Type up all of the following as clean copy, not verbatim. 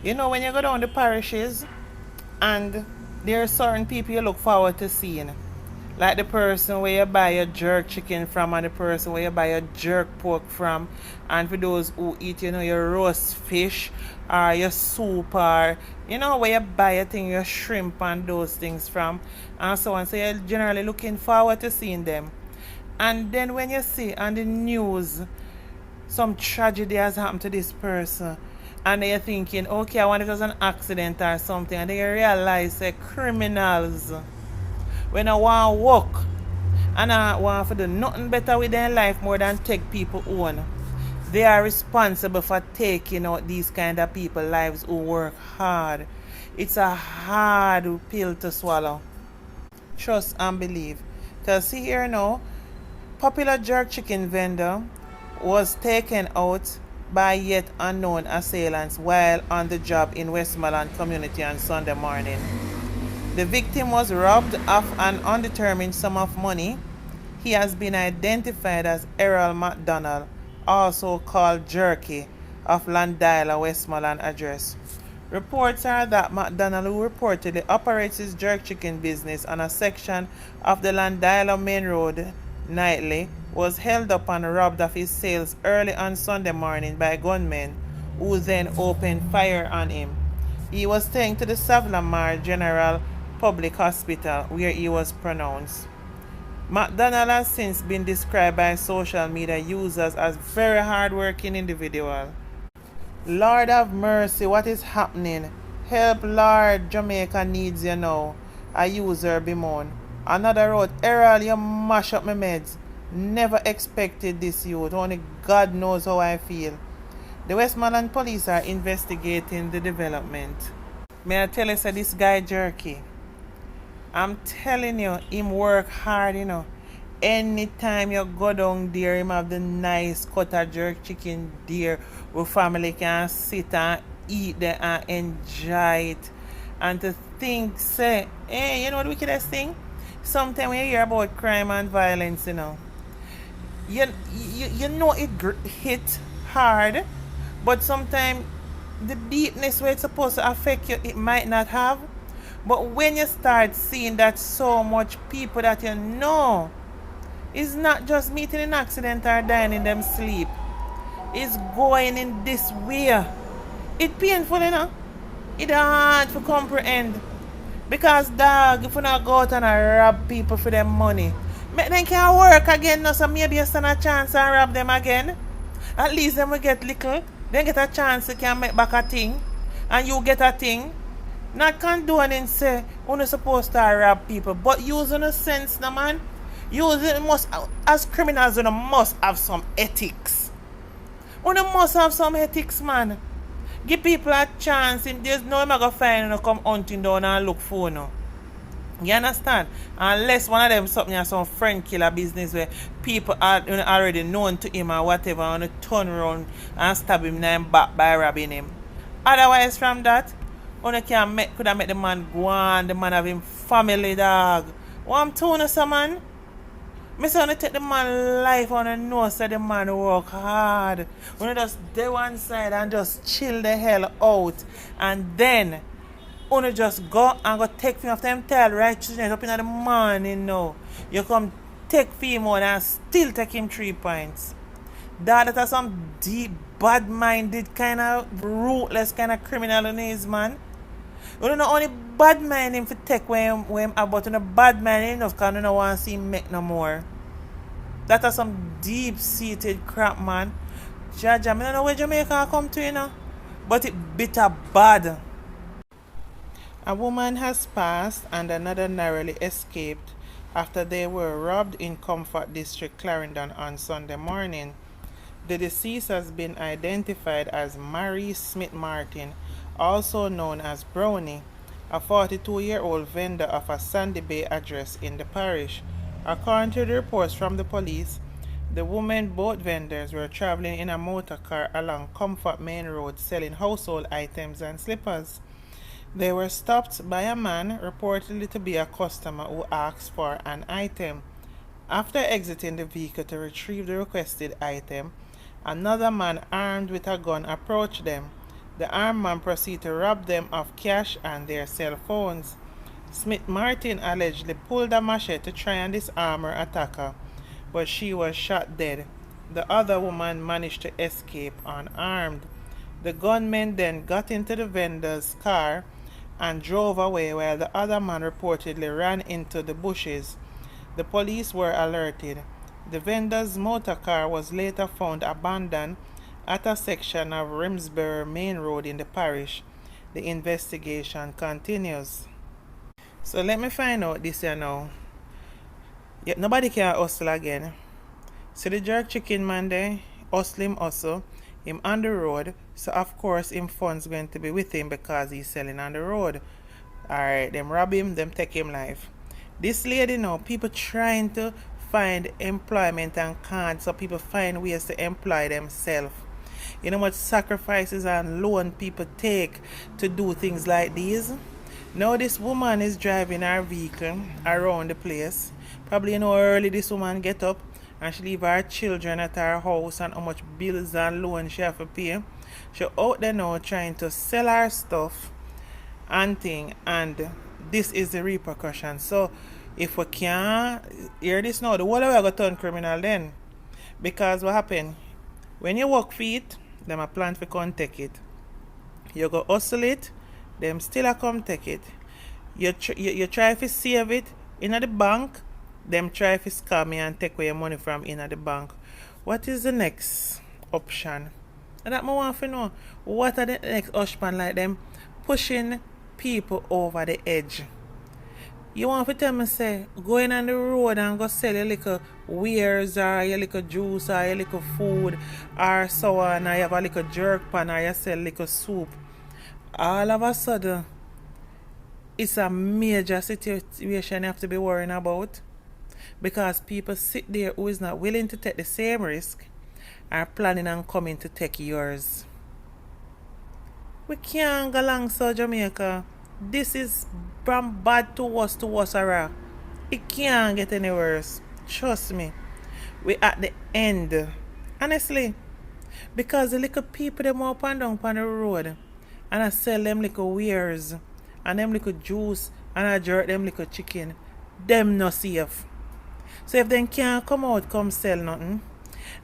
You know, when you go down the parishes and there are certain people you look forward to seeing. Like the person where you buy your jerk chicken from and the person where you buy your jerk pork from. And for those who eat, your roast fish or your soup or, where you buy your thing, your shrimp and those things from and so on. So you're generally looking forward to seeing them. And then when you see on the news some tragedy has happened to this person and you're thinking, okay, I wonder if it was an accident or something, and then you realize that criminals when I want to work and I want to do nothing better with their life more than take people on, they are responsible for taking out these kind of people lives who work hard. It's a hard pill to swallow. Trust and believe. Because see here now, popular jerk chicken vendor was taken out by yet unknown assailants while on the job in Westmoreland community on Sunday morning. The victim was robbed of an undetermined sum of money. He has been identified as Errol McDonald, also called Jerky, of Landila, Westmoreland address. Reports are that McDonald, who reportedly operates his jerk chicken business on a section of the Landila Main Road nightly, was held up and robbed of his sales early on Sunday morning by gunmen, who then opened fire on him. He was taken to the Savlamar General Public Hospital, where he was pronounced. McDonald has since been described by social media users as very hard-working individual. Lord have mercy, what is happening? Help, Lord, Jamaica needs you now. A user bemoan. Another wrote, Errol, you mash up my meds. Never expected this youth. Only God knows how I feel. The Westmoreland police are investigating the development. May I tell you, say this guy Jerky, I'm telling you, him work hard, Anytime you go down there, him have the nice cut of jerk chicken there where family can sit and eat there and enjoy it. And to think, say, hey, you know the wickedest thing? Sometimes when you hear about crime and violence, you know it hit hard, but sometimes the deepness where it's supposed to affect you, it might not have. But when you start seeing that so much people that it's not just meeting an accident or dying in them sleep, it's going in this way. It's painful, It's hard to comprehend. Because dog, if you not go out and rob people for them money, make them can work again now, so maybe you stand a chance and rob them again. At least them will get little, then get a chance to can make back a thing, and you get a thing. Not condoning say you're not supposed to rob people, but using a sense, no man. As criminals, you must have some ethics. You must have some ethics, man. Give people a chance. And there's no way I'm going to find you come hunting down and look for you. You understand? Unless one of them something has some friend killer business where people are already known to him or whatever, and you turn around and stab him in the back by robbing him. Otherwise from that, could have make the man go on, the man have him family, dog. What I'm telling you, man? I say take the man life on and know say the man work hard. When you just do one side and just chill the hell out, and then you just go and go take him after him tail right children up in the morning now. You come take him out and still take him 3 points. That is some deep, bad-minded kind of ruthless kind of criminal in his man. You don't know only bad mind him for take when him about the bad mind enough because you don't want to see him make no more. That is some deep-seated crap, man. Jaja, I don't know where Jamaica come to, but it bitter bad. A woman has passed and another narrowly escaped after they were robbed in Comfort District, Clarendon on Sunday morning. The deceased has been identified as Mary Smith Martin, also known as Brownie, a 42-year-old vendor of a Sandy Bay address in the parish. According to the reports from the police, the women, both vendors, were traveling in a motor car along Comfort Main Road selling household items and slippers. They were stopped by a man reportedly to be a customer who asked for an item. After exiting the vehicle to retrieve the requested item, another man armed with a gun approached them. The armed man proceeded to rob them of cash and their cell phones. Smith Martin allegedly pulled a machete to try and disarm her attacker, but she was shot dead. The other woman managed to escape unarmed. The gunmen then got into the vendor's car and drove away while the other man reportedly ran into the bushes. The police were alerted. The vendor's motor car was later found abandoned at a section of Rimsbury Main Road in the parish. The investigation continues. So let me find out this here now. Yet nobody can hustle again. So the jerk chicken man there, hustle him also. Him on the road. So of course him funds going to be with him because he's selling on the road. Alright, them rob him, them take him life. This lady now, people trying to find employment and can't, so people find ways to employ themselves. You know what sacrifices and loan people take to do things like these? Now this woman is driving her vehicle around the place. Probably you know how early this woman get up and she leave her children at her house and how much bills and loans she have to pay. She out there now trying to sell her stuff and thing, and this is the repercussion. So if we can't hear this now, the whole of we go turn criminal then. Because what happen? When you work for it, them a plan for come take it. You go hustle it, them still a come take it. You try to save it in the bank, them try to scam you and take away your money from in the bank. What is the next option? And that I want to know. What are the next option like them pushing people over the edge? You want to tell me say going on the road and go sell your little wares or your little juice or your little food or so on, or you have a little jerk pan or you sell little soup. All of a sudden it's a major situation you have to be worrying about, because people sit there who is not willing to take the same risk are planning on coming to take yours. We can't go along so Jamaica. This is from bad to worse, Sarah. It can't get any worse. Trust me. We're at the end. Honestly. Because the little people them up and down on the road and I sell them little wares and them little juice and I jerk them little chicken. Them no safe. So if them can't come out come sell nothing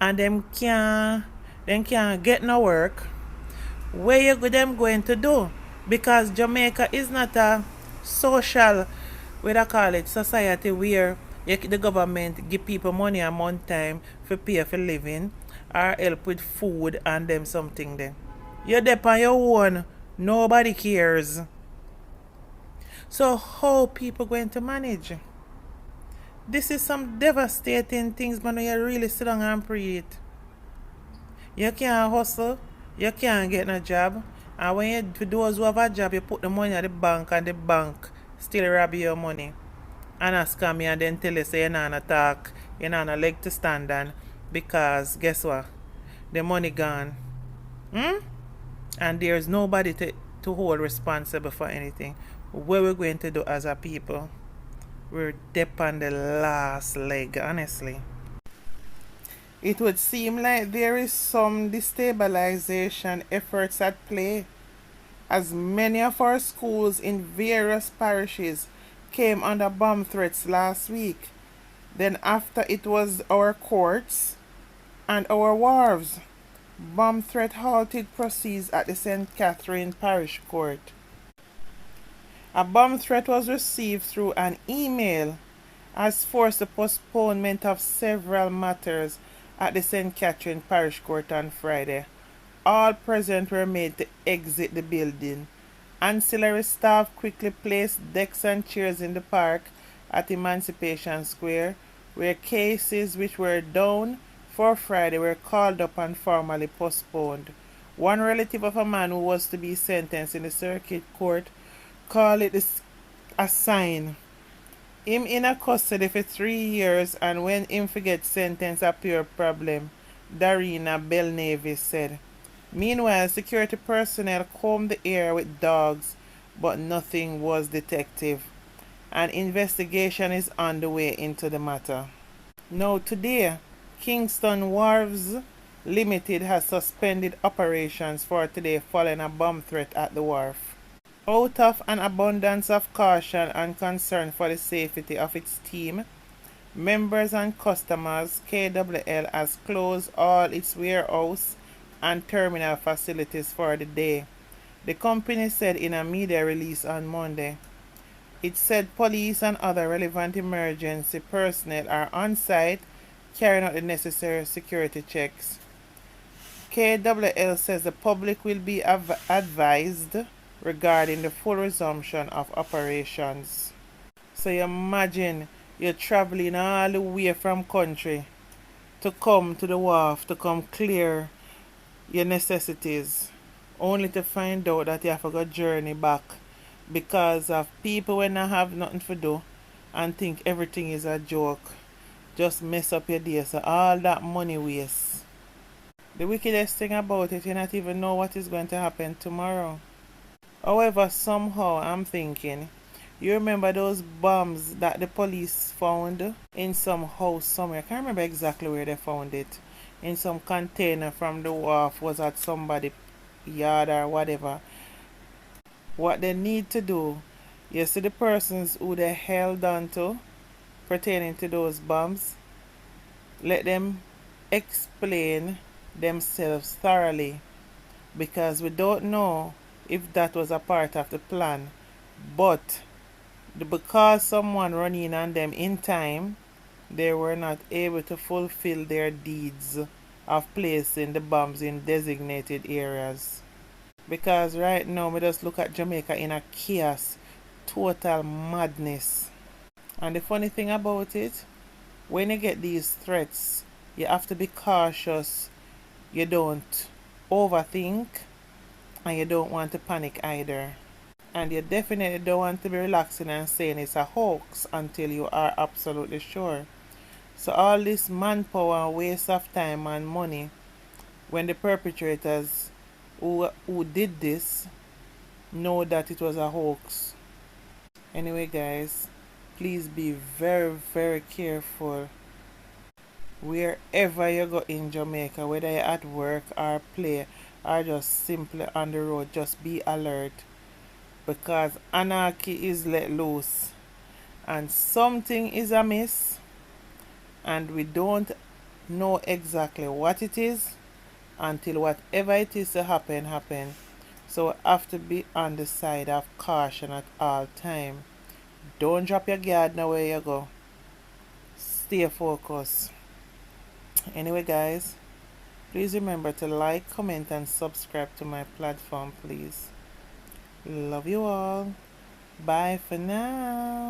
and them can't get no work, where you them going to do? Because Jamaica is not a social, what I call it, society where the government give people money a month time for pay for living or help with food and them something there. You're there on your own, nobody cares. So how people going to manage? This is some devastating things, man. You really sit down and pray it. You can't hustle, you can't get no job. And when you, for those who have a job, you put the money at the bank and the bank still rob your money. And ask me and then tell you say you're not talk, you're not a leg to stand on, because guess what? The money gone. And there's nobody to hold responsible for anything. What we're going to do as a people? We're deep on the last leg, honestly. It would seem like there is some destabilization efforts at play, as many of our schools in various parishes came under bomb threats last week. Then after it was our courts and our wharves. Bomb threat halted proceeds at the St. Catherine Parish Court. A bomb threat was received through an email as forced the postponement of several matters at the St. Catherine Parish Court on Friday. All present were made to exit the building. Ancillary staff quickly placed decks and chairs in the park at Emancipation Square, where cases which were down for Friday were called up and formally postponed. One relative of a man who was to be sentenced in the circuit court called it a sign. Him in a custody for 3 years, and when him forget sentence a pure problem, Darina Belnavy said. Meanwhile, security personnel combed the air with dogs, but nothing was detected. An investigation is underway into the matter. Now today, Kingston Wharves Limited has suspended operations for today following a bomb threat at the wharf. Out of an abundance of caution and concern for the safety of its team, members and customers, KWL has closed all its warehouse and terminal facilities for the day, the company said in a media release on Monday. It said police and other relevant emergency personnel are on site carrying out the necessary security checks. KWL says the public will be advised regarding the full resumption of operations. So you imagine you're traveling all the way from country to come to the wharf to come clear your necessities, only to find out that you have to go journey back because of people when not have nothing to do and think everything is a joke. Just mess up your day, so all that money waste. The wickedest thing about it, you not even know what is going to happen tomorrow. However, somehow I'm thinking, you remember those bombs that the police found in some house somewhere? I can't remember exactly where they found it. In some container from the wharf, was at somebody's yard or whatever. What they need to do, you see the persons who they held on to pertaining to those bombs, let them explain themselves thoroughly, because we don't know if that was a part of the plan, but because someone run in on them in time, they were not able to fulfill their deeds of placing the bombs in designated areas. Because right now we just look at Jamaica in a chaos, total madness. And the funny thing about it, when you get these threats, you have to be cautious. You don't overthink and you don't want to panic either. And you definitely don't want to be relaxing and saying it's a hoax until you are absolutely sure. So all this manpower and waste of time and money, when the perpetrators who did this know that it was a hoax. Anyway guys, please be very very careful wherever you go in Jamaica, whether you're at work or play or just simply on the road. Just be alert, because anarchy is let loose and something is amiss, and we don't know exactly what it is until whatever it is to happen. So we have to be on the side of caution at all time. Don't drop your guard now where you go. Stay focused. Anyway guys, please remember to like, comment and subscribe to my platform, please. Love you all. Bye for now.